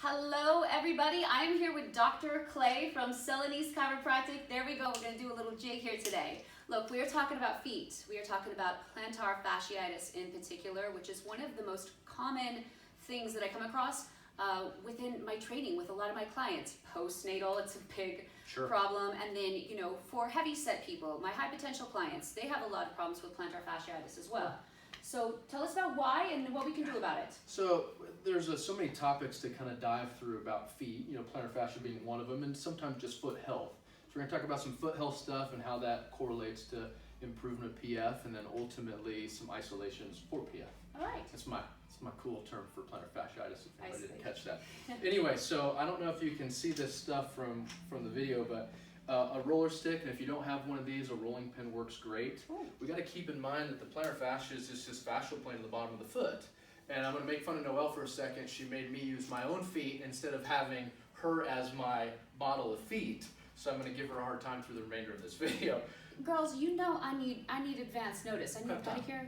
Hello everybody, I'm here with Dr. Clay from Celanese Chiropractic. There we go, we're going to do a little jig here today. Look, we are talking about feet. We are talking about plantar fasciitis in particular, which is one of the most common things that I come across within my training with a lot of my clients. Postnatal, it's a big problem. And then, for heavy set people, my high potential clients, they have a lot of problems with plantar fasciitis as well. So tell us about why and what we can do about it. So there's so many topics to kind of dive through about feet, plantar fascia being one of them, and sometimes just foot health. So we're going to talk about some foot health stuff and how that correlates to improvement of PF, and then ultimately some isolations for PF. All right. That's my cool term for plantar fasciitis, if anybody didn't catch that. Anyway, so I don't know if you can see this stuff from the video, but a roller stick, and if you don't have one of these, a rolling pin works great. Ooh. We got to keep in mind that the plantar fascia is just this fascial plane at the bottom of the foot. And I'm going to make fun of Noelle for a second. She made me use my own feet instead of having her as my model of feet. So I'm going to give her a hard time through the remainder of this video. Girls, I need advance notice. I need pedicure.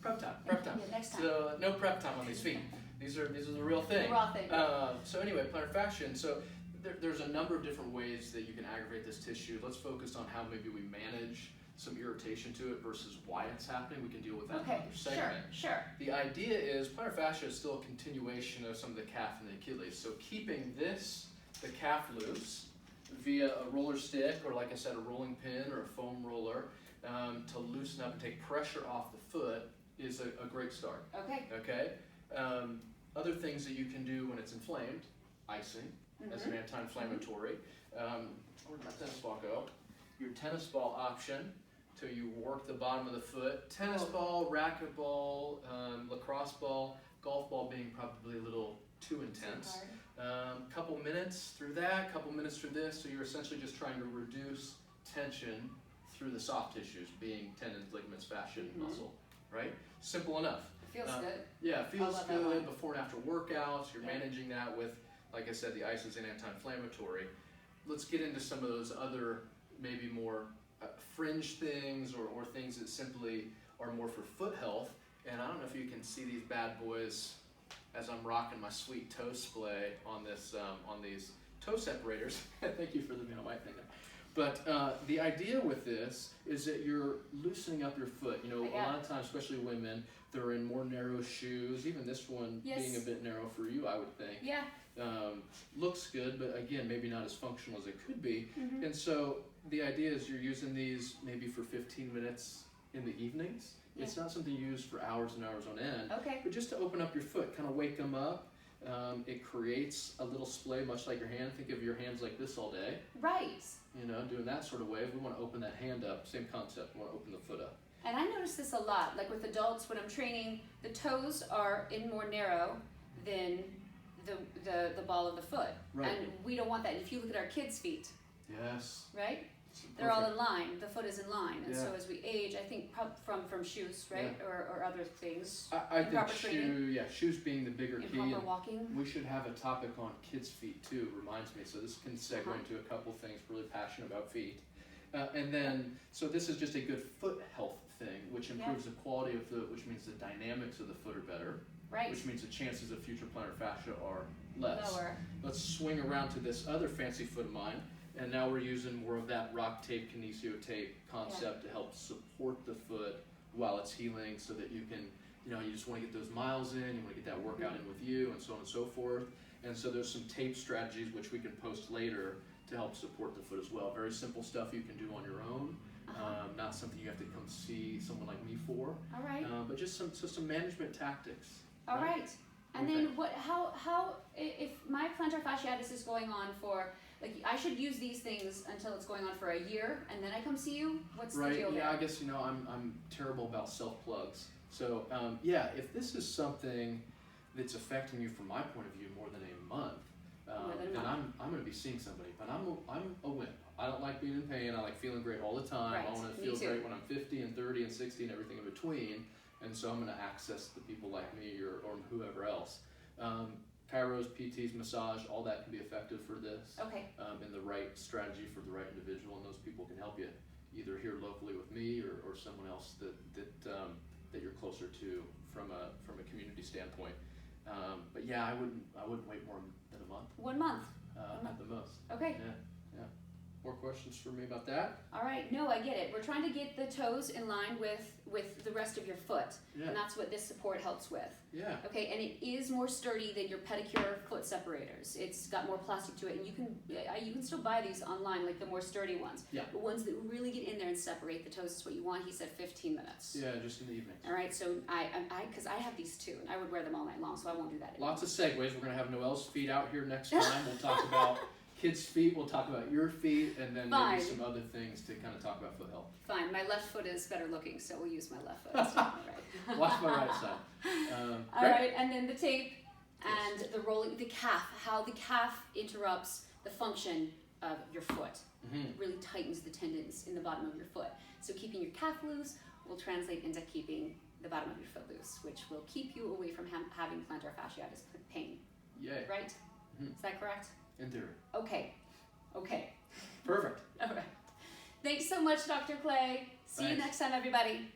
Prep time. Yeah, next time. So no prep time on these feet. These are the real thing. The raw thing. So anyway, plantar fascia. So there's a number of different ways that you can aggravate this tissue. Let's focus on how maybe we manage some irritation to it versus why it's happening. We can deal with that in another segment. Sure. The idea is plantar fascia is still a continuation of some of the calf and the Achilles. So keeping the calf loose via a roller stick, or like I said, a rolling pin or a foam roller, to loosen up and take pressure off the foot is a great start. Okay. Other things that you can do when it's inflamed, icing as an anti-inflammatory. Where'd my tennis ball go? Your tennis ball option, till you work the bottom of the foot. Tennis ball, racquetball, lacrosse ball, golf ball being probably a little too intense. Couple minutes through that, couple minutes through this, so you're essentially just trying to reduce tension through the soft tissues, being tendons, ligaments, fascia, and muscle, right? Simple enough. It feels good. Yeah, it feels good before and after workouts. You're managing that with, like I said, the ice is an anti-inflammatory. Let's get into some of those other maybe more fringe things or things that simply are more for foot health. And I don't know if you can see these bad boys as I'm rocking my sweet toe splay on this on these toe separators. Thank you for the white thing there. But the idea with this is that you're loosening up your foot. A lot of times, especially women, they're in more narrow shoes. Even this one being a bit narrow for you, I would think. Yeah. Looks good, but again, maybe not as functional as it could be. And so the idea is you're using these maybe for 15 minutes in the evenings. Yeah. It's not something you use for hours and hours on end. Okay. But just to open up your foot, kind of wake them up. It creates a little splay, much like your hand. Think of your hands like this all day. Right. Doing that sort of way. If we want to open that hand up, same concept. We want to open the foot up. And I notice this a lot, like with adults when I'm training, the toes are in more narrow than the ball of the foot. Right. And we don't want that. If you look at our kids' feet. Yes. Right? They're all in line. The foot is in line. And so as we age, I think from shoes, right? Yeah. Or other things. I think shoes being the bigger key. Proper walking. We should have a topic on kids' feet too, reminds me. So this can segue into a couple things. Really passionate about feet. And then, so this is just a good foot health thing, which improves the quality of foot, which means the dynamics of the foot are better. Right. Which means the chances of future plantar fascia are less. Lower. Let's swing around to this other fancy foot of mine. And now we're using more of that rock tape, kinesio tape concept to help support the foot while it's healing, so that you can, you just want to get those miles in, you want to get that workout in with you, and so on and so forth. And so there's some tape strategies which we can post later to help support the foot as well. Very simple stuff you can do on your own. Not something you have to come see someone like me for. All right. But just some management tactics. All right. And then how if my plantar fasciitis is going on for, like, I should use these things until it's going on for a year, and then I come see you? What's the deal there? I guess, I'm terrible about self-plugs. So, if this is something that's affecting you from my point of view more than a month, then I'm going to be seeing somebody. But I'm a wimp. I don't like being in pain. I like feeling great all the time. Right. I want to feel great when I'm 50 and 30 and 60 and everything in between. And so I'm going to access the people like me or whoever else. Chiros, PTs, massage, all that can be effective for this. Okay. And the right strategy for the right individual, and those people can help you either here locally with me or someone else that you're closer to from a community standpoint. But yeah, I wouldn't wait more than a month. 1 month. At the most. Okay. Yeah. More questions for me about that? All right. No, I get it. We're trying to get the toes in line with the rest of your foot, Yeah. and that's what this support helps with. Yeah. Okay, and it is more sturdy than your pedicure foot separators. It's got more plastic to it, and you can still buy these online, like the more sturdy ones. Yeah. The ones that really get in there and separate the toes is what you want. He said 15 minutes. Yeah, just in the evenings. All right, so because I have these too, and I would wear them all night long, so I won't do that anymore. Lots of segues. We're going to have Noelle's feet out here next time. We'll talk about kids' feet. We'll talk about your feet, and then Fine. maybe some other things to kind of talk about foot health. Fine, my left foot is better looking, so we'll use my left foot instead of my right. Watch my right side. All Great. right, and then the tape and the rolling, the calf, how the calf interrupts the function of your foot. Mm-hmm. It really tightens the tendons in the bottom of your foot. So keeping your calf loose will translate into keeping the bottom of your foot loose, which will keep you away from having plantar fasciitis pain. Yay. Right? Mhm. Is that correct? In theory. Okay. Perfect. All right. Thanks so much, Dr. Clay. See you Thanks. next time, everybody.